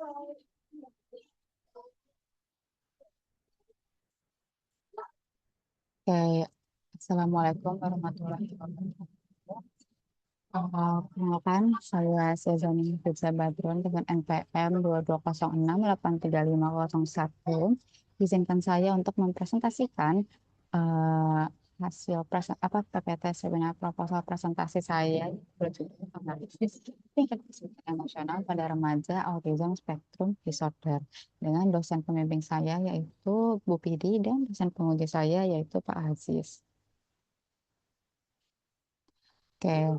Oke, Assalamualaikum warahmatullahi wabarakatuh. Perkenalkan, saya Sezani Firza Badrun dengan NPM 22068351. Izinkan saya untuk mempresentasikan eh, hasil PPT seminar proposal presentasi saya berjudul analisis tingkat kesulitan emosional pada remaja autism spectrum disorder dengan dosen pembimbing saya yaitu Bu Pidi dan dosen penguji saya yaitu Pak Aziz. Oke,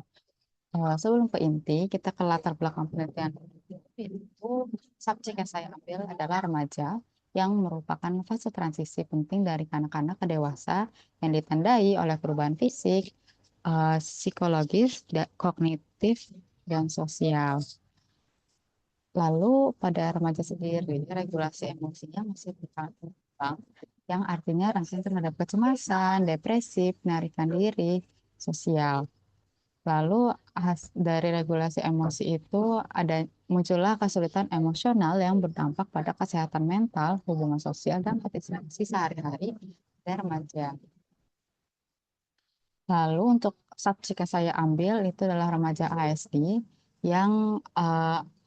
sebelum ke inti, kita ke latar belakang penelitian. Itu subjek yang saya ambil adalah remaja yang merupakan fase transisi penting dari kanak-kanak ke dewasa yang ditandai oleh perubahan fisik, psikologis, kognitif, dan sosial. Lalu pada remaja sendiri, regulasi emosinya masih berkembang, yang artinya rangsang terhadap kecemasan, depresi, penarikan diri, sosial. Lalu dari regulasi emosi itu ada muncullah kesulitan emosional yang berdampak pada kesehatan mental, hubungan sosial, dan partisipasi sehari-hari dari remaja. Lalu untuk subjek yang saya ambil itu adalah remaja ASD yang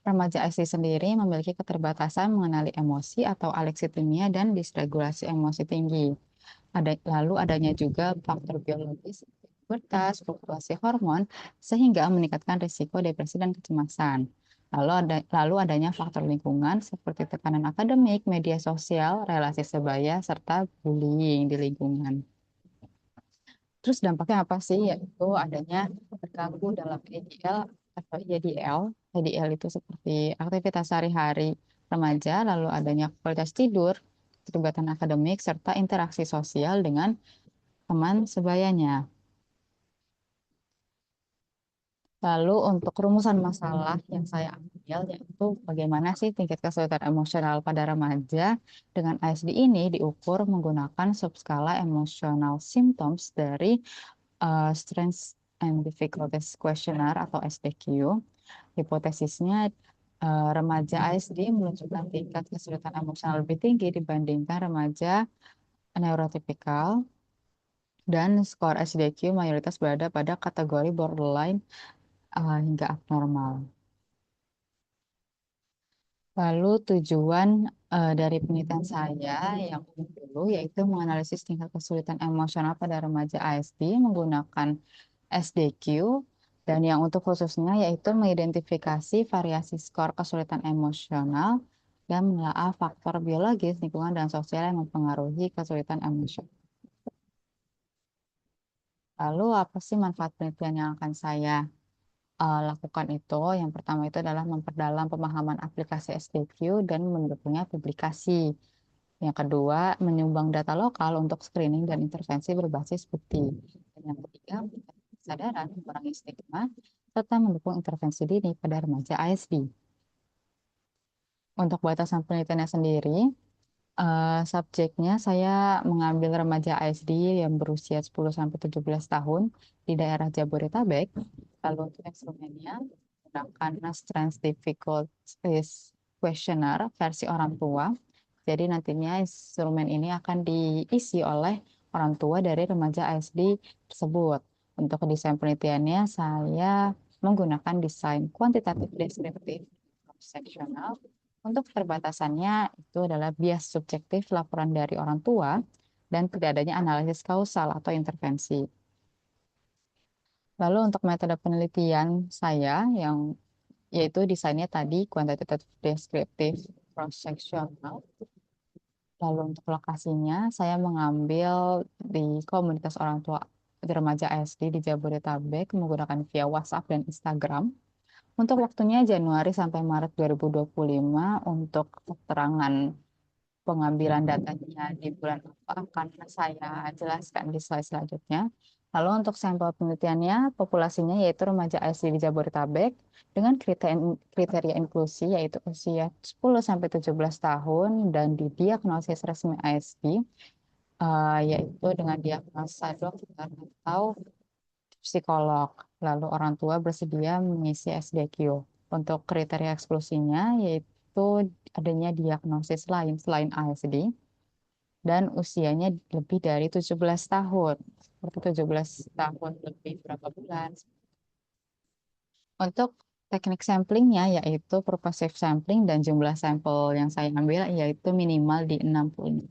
remaja ASD sendiri memiliki keterbatasan mengenali emosi atau alexitimia dan dysregulasi emosi tinggi. Lalu adanya juga faktor biologis seperti pubertas, fluktuasi hormon, sehingga meningkatkan risiko depresi dan kecemasan. Lalu adanya faktor lingkungan seperti tekanan akademik, media sosial, relasi sebaya, serta bullying di lingkungan. Terus dampaknya apa sih? Yaitu adanya terganggu dalam EDL atau EDL. EDL itu seperti aktivitas sehari-hari remaja, lalu adanya kualitas tidur, keterlibatan akademik, serta interaksi sosial dengan teman sebayanya. Lalu untuk rumusan masalah yang saya ambil yaitu bagaimana sih tingkat kesulitan emosional pada remaja dengan ASD ini diukur menggunakan subskala emotional symptoms dari Strengths and Difficulties Questionnaire atau SDQ. Hipotesisnya remaja ASD menunjukkan tingkat kesulitan emosional lebih tinggi dibandingkan remaja neurotipikal dan skor SDQ mayoritas berada pada kategori borderline hingga abnormal. Lalu tujuan dari penelitian saya yang dulu yaitu menganalisis tingkat kesulitan emosional pada remaja ASD menggunakan SDQ dan yang untuk khususnya yaitu mengidentifikasi variasi skor kesulitan emosional dan menelaah faktor biologis, lingkungan, dan sosial yang mempengaruhi kesulitan emosional. Lalu apa sih manfaat penelitian yang akan saya lakukan itu? Yang pertama itu adalah memperdalam pemahaman aplikasi SDQ dan mendukungnya publikasi. Yang kedua, menyumbang data lokal untuk screening dan intervensi berbasis bukti. Dan yang ketiga, kesadaran mengurangi stigma serta mendukung intervensi dini pada remaja ASD. Untuk batasan penelitiannya sendiri, subjeknya saya mengambil remaja ASD yang berusia 10 sampai 17 tahun di daerah Jabodetabek. Lalu untuk instrumennya menggunakan Strengths Difficulties Questionnaire versi orang tua. Jadi nantinya instrumen ini akan diisi oleh orang tua dari remaja ASD tersebut. Untuk desain penelitiannya saya menggunakan desain kuantitatif deskriptif seksional. Untuk keterbatasannya itu adalah bias subjektif laporan dari orang tua dan tidak adanya analisis kausal atau intervensi. Lalu untuk metode penelitian saya yang yaitu desainnya tadi kuantitatif deskriptif cross-sectional. Lalu untuk lokasinya saya mengambil di komunitas orang tua remaja ASD di Jabodetabek menggunakan via WhatsApp dan Instagram. Untuk waktunya Januari sampai Maret 2025 untuk keterangan pengambilan datanya di bulan apa akan saya jelaskan di slide selanjutnya. Lalu untuk sampel penelitiannya, populasinya yaitu remaja ASD di Jabodetabek dengan kriteria inklusi yaitu usia 10 sampai 17 tahun dan didiagnosis resmi ASD yaitu dengan diagnosa dokter atau psikolog. Lalu orang tua bersedia mengisi SDQ. Untuk kriteria eksklusinya yaitu itu adanya diagnosis lain selain ASD dan usianya lebih dari 17 tahun. Seperti 17 tahun lebih berapa bulan. Untuk teknik samplingnya yaitu purposive sampling dan jumlah sampel yang saya ambil yaitu minimal di 60.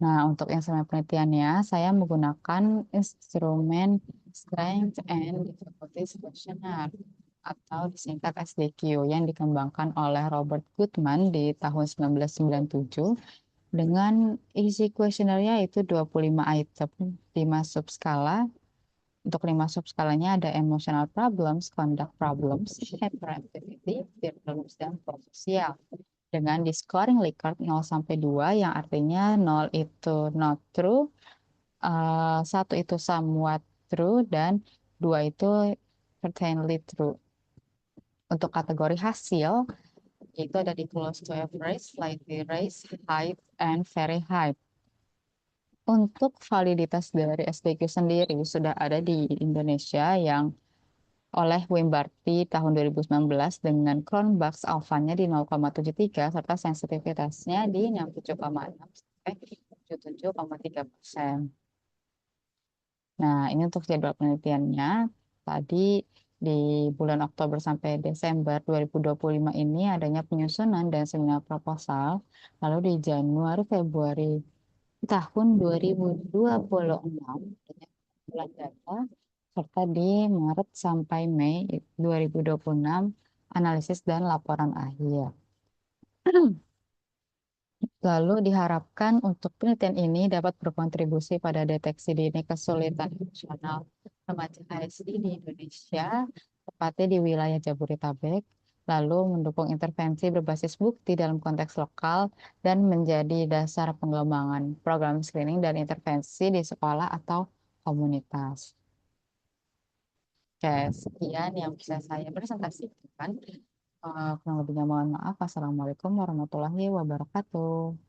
Nah, untuk instrumen penelitiannya, saya menggunakan instrumen Strength and Difficulty Questionnaire atau disingkat SDQ yang dikembangkan oleh Robert Goodman di tahun 1997 dengan isi kuesionernya itu 25 item, 5 subskala. Untuk 5 subskalanya ada emotional problems, conduct problems, hyperactivity, peer problems, dan prososial dengan di scoring Likert 0 sampai 2 yang artinya 0 itu not true, 1 itu somewhat true, dan 2 itu certainly true. Untuk kategori hasil, itu ada di close to average, slightly raised, high, and very high. Untuk validitas dari SDQ sendiri sudah ada di Indonesia yang oleh Wimbarti tahun 2019 dengan Cronbach's alfanya di 0,73 serta sensitivitasnya di 67,6 sampai 77,3%. Nah, ini untuk jadwal penelitiannya. Tadi di bulan Oktober sampai Desember 2025 ini adanya penyusunan dan seminar proposal. Lalu di Januari Februari tahun 2026 adanya bulan data serta di Maret sampai Mei 2026 analisis dan laporan akhir. Lalu diharapkan untuk penelitian ini dapat berkontribusi pada deteksi dini kesulitan emosional remaja ASD di Indonesia, tepatnya di wilayah Jabodetabek, lalu mendukung intervensi berbasis bukti dalam konteks lokal dan menjadi dasar pengembangan program screening dan intervensi di sekolah atau komunitas. Oke, sekian yang bisa saya presentasikan. Kurang lebihnya mohon maaf. Assalamualaikum warahmatullahi wabarakatuh.